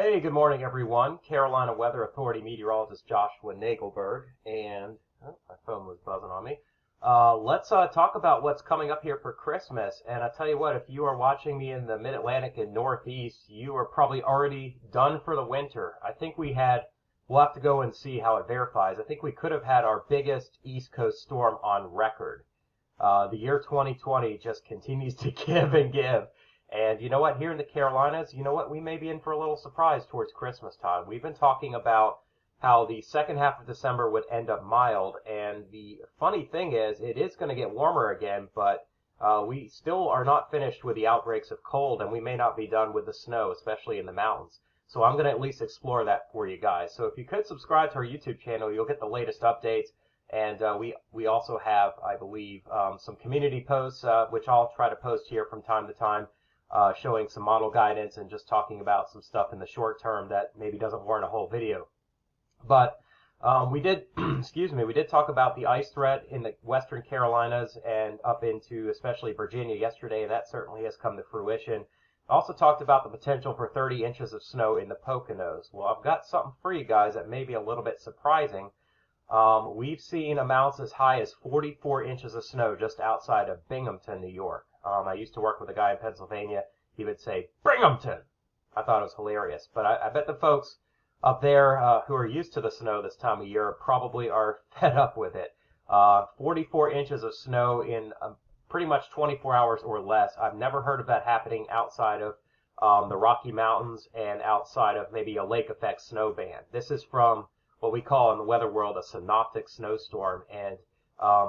Hey, good morning, everyone. Carolina Weather Authority meteorologist Joshua Nagelberg, and my phone was buzzing on me. Let's talk about what's coming up here for Christmas. And I tell you what, if you are watching me in the Mid-Atlantic and Northeast, you are probably already done for the winter. I think we'll have to go and see how it verifies. I think we could have had our biggest East Coast storm on record. The year 2020 just continues to give and give. And you know what? Here in the Carolinas, you know what? We may be in for a little surprise towards Christmas time. We've been talking about how the second half of December would end up mild. And the funny thing is, it is going to get warmer again, but we still are not finished with the outbreaks of cold, and we may not be done with the snow, especially in the mountains. So I'm going to at least explore that for you guys. So if you could subscribe to our YouTube channel, you'll get the latest updates. And we also have, I believe, some community posts, which I'll try to post here from time to time, showing some model guidance and just talking about some stuff in the short term that maybe doesn't warrant a whole video. But we did, excuse me, we did talk about the ice threat in the western Carolinas and up into especially Virginia yesterday, and that certainly has come to fruition. Also talked about the potential for 30 inches of snow in the Poconos. Well, I've got something for you guys that may be a little bit surprising. We've seen amounts as high as 44 inches of snow just outside of Binghamton, New York. I used to work with a guy in Pennsylvania. He would say, Binghamton! I thought it was hilarious. But I bet the folks up there who are used to the snow this time of year probably are fed up with it. 44 inches of snow in pretty much 24 hours or less. I've never heard of that happening outside of the Rocky Mountains and outside of maybe a lake effect snow band. This is from what we call in the weather world a synoptic snowstorm, and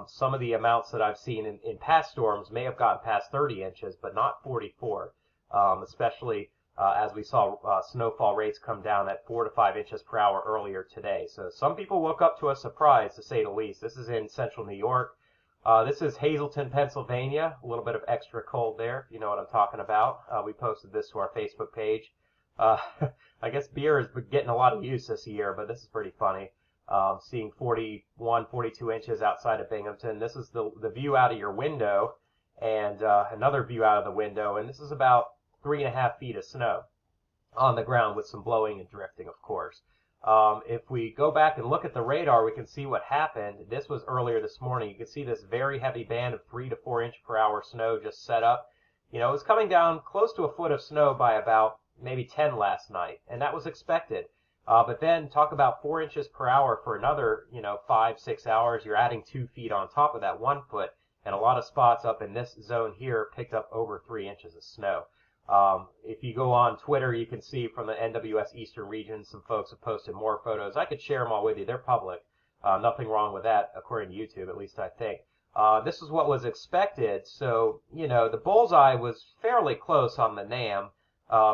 some of the amounts that I've seen in past storms may have gotten past 30 inches, but not 44, especially as we saw snowfall rates come down at 4 to 5 inches per hour earlier today. So some people woke up to a surprise, to say the least. This is in central New York. This is Hazleton, Pennsylvania. A little bit of extra cold there, if you know what I'm talking about. We posted this to our Facebook page. I guess beer has been getting a lot of use this year, but this is pretty funny. Seeing 41, 42 inches outside of Binghamton. This is the view out of your window, and another view out of the window, and this is about 3.5 feet of snow on the ground with some blowing and drifting, of course. If we go back and look at the radar, we can see what happened. This was earlier this morning. You can see this very heavy band of 3 to 4 inch per hour snow just set up. You know, it was coming down close to a foot of snow by about maybe 10 last night, and that was expected. But then talk about 4 inches per hour for another, 5, 6 hours. You're adding 2 feet on top of that 1 foot, and a lot of spots up in this zone here picked up over 3 inches of snow. If you go on Twitter, you can see from the NWS Eastern region, some folks have posted more photos. I could share them all with you. They're public. Nothing wrong with that, according to YouTube, at least I think. This is what was expected. So, the bullseye was fairly close on the NAM.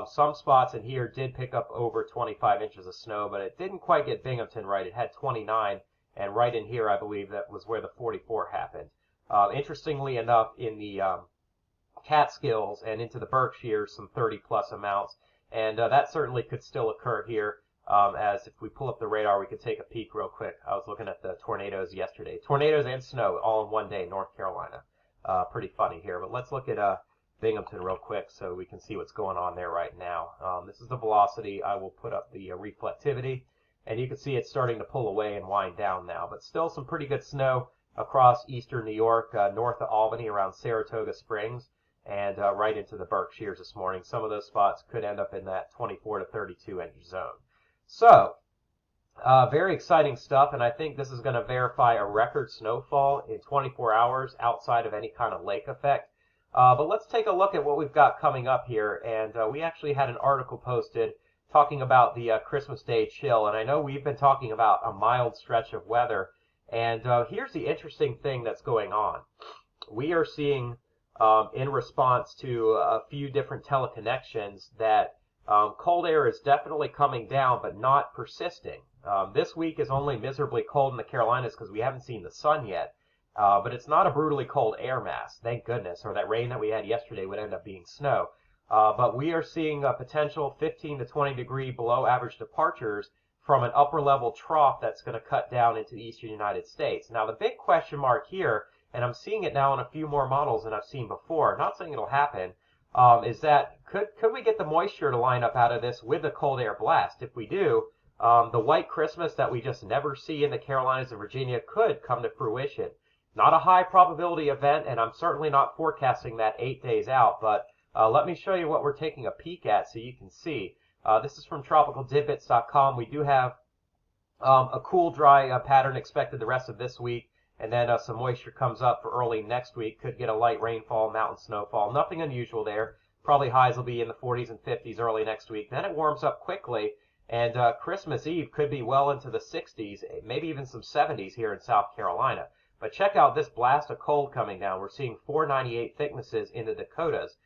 Some spots in here did pick up over 25 inches of snow, but it didn't quite get Binghamton right. It had 29, and right in here, I believe, that was where the 44 happened. Interestingly enough, in the Catskills and into the Berkshires, some 30-plus amounts, and that certainly could still occur here, as if we pull up the radar, we could take a peek real quick. I was looking at the tornadoes yesterday. Tornadoes and snow all in one day in North Carolina. Pretty funny here, but let's look at Binghamton real quick so we can see what's going on there right now. This is the velocity. I will put up the reflectivity, and you can see it's starting to pull away and wind down now, but still some pretty good snow across eastern New York, north of Albany around Saratoga Springs, and right into the Berkshires this morning. Some of those spots could end up in that 24 to 32 inch zone. So, very exciting stuff, and I think this is going to verify a record snowfall in 24 hours outside of any kind of lake effect. But let's take a look at what we've got coming up here, and we actually had an article posted talking about the Christmas Day chill, and I know we've been talking about a mild stretch of weather, and here's the interesting thing that's going on. We are seeing, in response to a few different teleconnections, that cold air is definitely coming down, but not persisting. This week is only miserably cold in the Carolinas because we haven't seen the sun yet. But it's not a brutally cold air mass, thank goodness, or that rain that we had yesterday would end up being snow. But we are seeing a potential 15 to 20 degree below average departures from an upper level trough that's going to cut down into the eastern United States. Now, the big question mark here, and I'm seeing it now in a few more models than I've seen before, not saying it'll happen, is that could we get the moisture to line up out of this with the cold air blast? If we do, the white Christmas that we just never see in the Carolinas and Virginia could come to fruition. Not a high probability event, and I'm certainly not forecasting that 8 days out, but let me show you what we're taking a peek at so you can see. This is from tropicaldidbits.com. We do have a cool, dry pattern expected the rest of this week, and then some moisture comes up for early next week. Could get a light rainfall, mountain snowfall. Nothing unusual there. Probably highs will be in the 40s and 50s early next week. Then it warms up quickly, and Christmas Eve could be well into the 60s, maybe even some 70s here in South Carolina. But check out this blast of cold coming down. We're seeing 498 thicknesses in the Dakotas.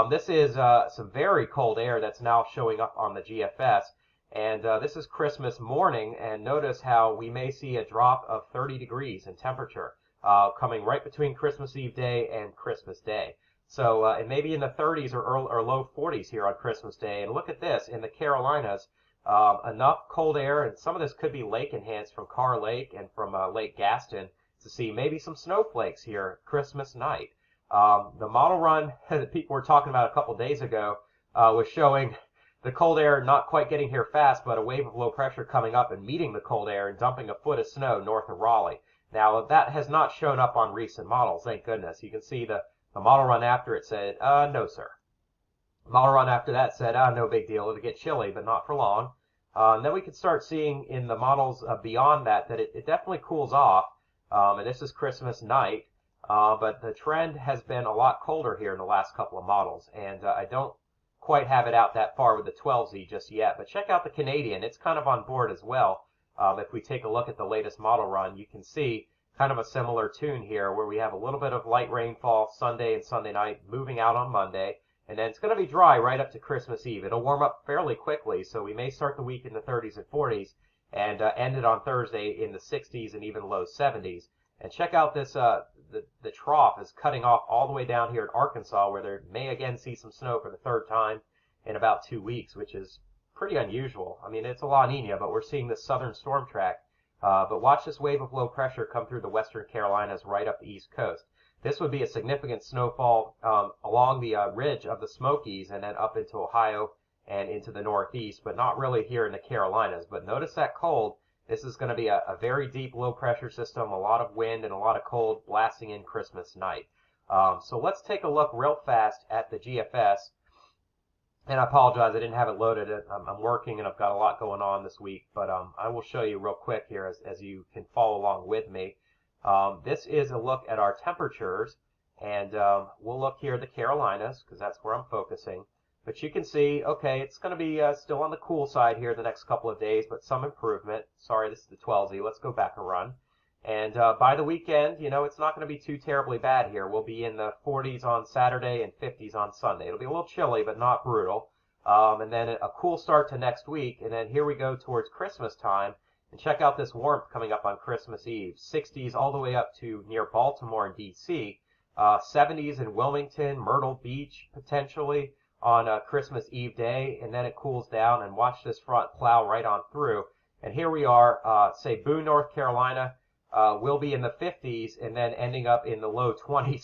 This is some very cold air that's now showing up on the GFS. And this is Christmas morning, and notice how we may see a drop of 30 degrees in temperature coming right between Christmas Eve day and Christmas Day. So it may be in the 30s or low 40s here on Christmas Day. And look at this, in the Carolinas, enough cold air, and some of this could be lake enhanced from Carr Lake and from Lake Gaston, to see maybe some snowflakes here Christmas night. The model run that people were talking about a couple days ago was showing the cold air not quite getting here fast, but a wave of low pressure coming up and meeting the cold air and dumping a foot of snow north of Raleigh. Now, that has not shown up on recent models, thank goodness. You can see the model run after it said, no, sir. The model run after that said, no big deal. It'll get chilly, but not for long. And then we can start seeing in the models beyond that it definitely cools off. And this is Christmas night. But the trend has been a lot colder here in the last couple of models. And I don't quite have it out that far with the 12Z just yet. But check out the Canadian. It's kind of on board as well. If we take a look at the latest model run, you can see kind of a similar tune here where we have a little bit of light rainfall Sunday and Sunday night, moving out on Monday. And then it's going to be dry right up to Christmas Eve. It'll warm up fairly quickly, so we may start the week in the 30s and 40s and end it on Thursday in the 60s and even low 70s. And check out this, the trough is cutting off all the way down here in Arkansas, where there may again see some snow for the third time in about 2 weeks, which is pretty unusual. I mean, it's a La Nina, but we're seeing this southern storm track. But watch this wave of low pressure come through the western Carolinas right up the east coast. This would be a significant snowfall along the ridge of the Smokies and then up into Ohio and into the northeast, but not really here in the Carolinas. But notice that cold. This is going to be a very deep low pressure system, a lot of wind and a lot of cold blasting in Christmas night. So let's take a look real fast at the GFS. And I apologize, I didn't have it loaded. I'm working and I've got a lot going on this week, but I will show you real quick here as you can follow along with me. This is a look at our temperatures, and we'll look here at the Carolinas because that's where I'm focusing. But you can see, okay, it's going to be still on the cool side here the next couple of days, but some improvement. Sorry, this is the 12Z. Let's go back a run. And by the weekend, you know, it's not going to be too terribly bad here. We'll be in the 40s on Saturday and 50s on Sunday. It'll be a little chilly, but not brutal. And then a cool start to next week. And then here we go towards Christmas time. And check out this warmth coming up on Christmas Eve. 60s all the way up to near Baltimore and D.C. 70s in Wilmington, Myrtle Beach, potentially on Christmas Eve day. And then it cools down. And watch this front plow right on through. And here we are, say, Boone, North Carolina. Will be in the 50s and then ending up in the low 20s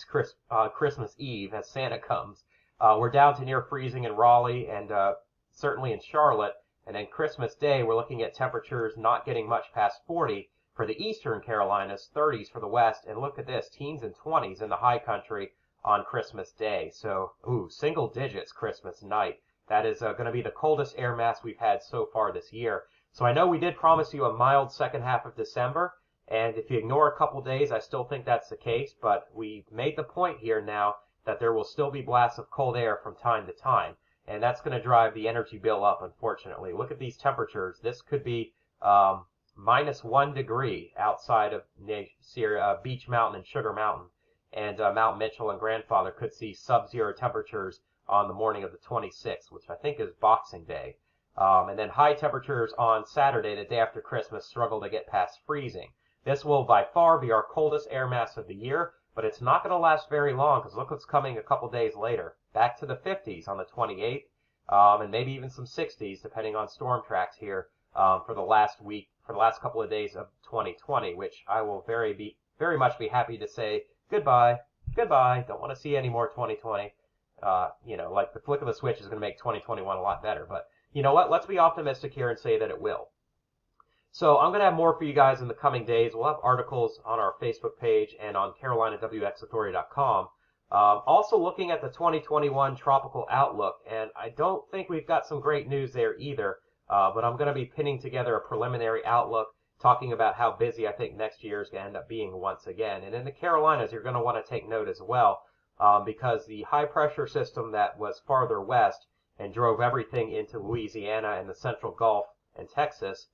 Christmas Eve as Santa comes. We're down to near freezing in Raleigh and certainly in Charlotte. And then Christmas Day, we're looking at temperatures not getting much past 40 for the eastern Carolinas, 30s for the west. And look at this, teens and 20s in the high country on Christmas Day. So, single digits Christmas night. That is going to be the coldest air mass we've had so far this year. So I know we did promise you a mild second half of December. And if you ignore a couple days, I still think that's the case, but we've made the point here now that there will still be blasts of cold air from time to time, and that's going to drive the energy bill up, unfortunately. Look at these temperatures. This could be -1 degree outside of Beech Mountain and Sugar Mountain, and Mount Mitchell and Grandfather could see sub-zero temperatures on the morning of the 26th, which I think is Boxing Day. And then high temperatures on Saturday, the day after Christmas, struggle to get past freezing. This will by far be our coldest air mass of the year, but it's not going to last very long because look what's coming a couple days later. Back to the 50s on the 28th, and maybe even some 60s depending on storm tracks here for the last couple of days of 2020, which I will very much be happy to say goodbye. Don't want to see any more 2020. like the flick of the switch is going to make 2021 a lot better. But you know what? Let's be optimistic here and say that it will. So I'm going to have more for you guys in the coming days. We'll have articles on our Facebook page and on CarolinaWXAuthority.com. Also looking at the 2021 tropical outlook, and I don't think we've got some great news there either, but I'm going to be pinning together a preliminary outlook talking about how busy I think next year is going to end up being once again. And in the Carolinas, you're going to want to take note as well, because the high pressure system that was farther west and drove everything into Louisiana and the Central Gulf and Texas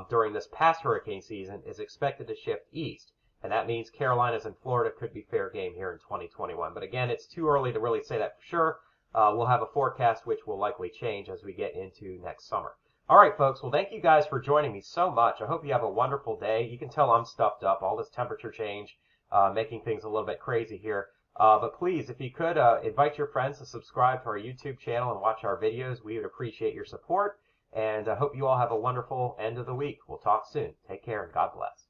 during this past hurricane season is expected to shift east. And that means Carolinas and Florida could be fair game here in 2021. But again, it's too early to really say that for sure. We'll have a forecast which will likely change as we get into next summer. All right, folks. Well, thank you guys for joining me so much. I hope you have a wonderful day. You can tell I'm stuffed up. All this temperature change making things a little bit crazy here. But please, if you could, invite your friends to subscribe to our YouTube channel and watch our videos. We would appreciate your support. And I hope you all have a wonderful end of the week. We'll talk soon. Take care and God bless.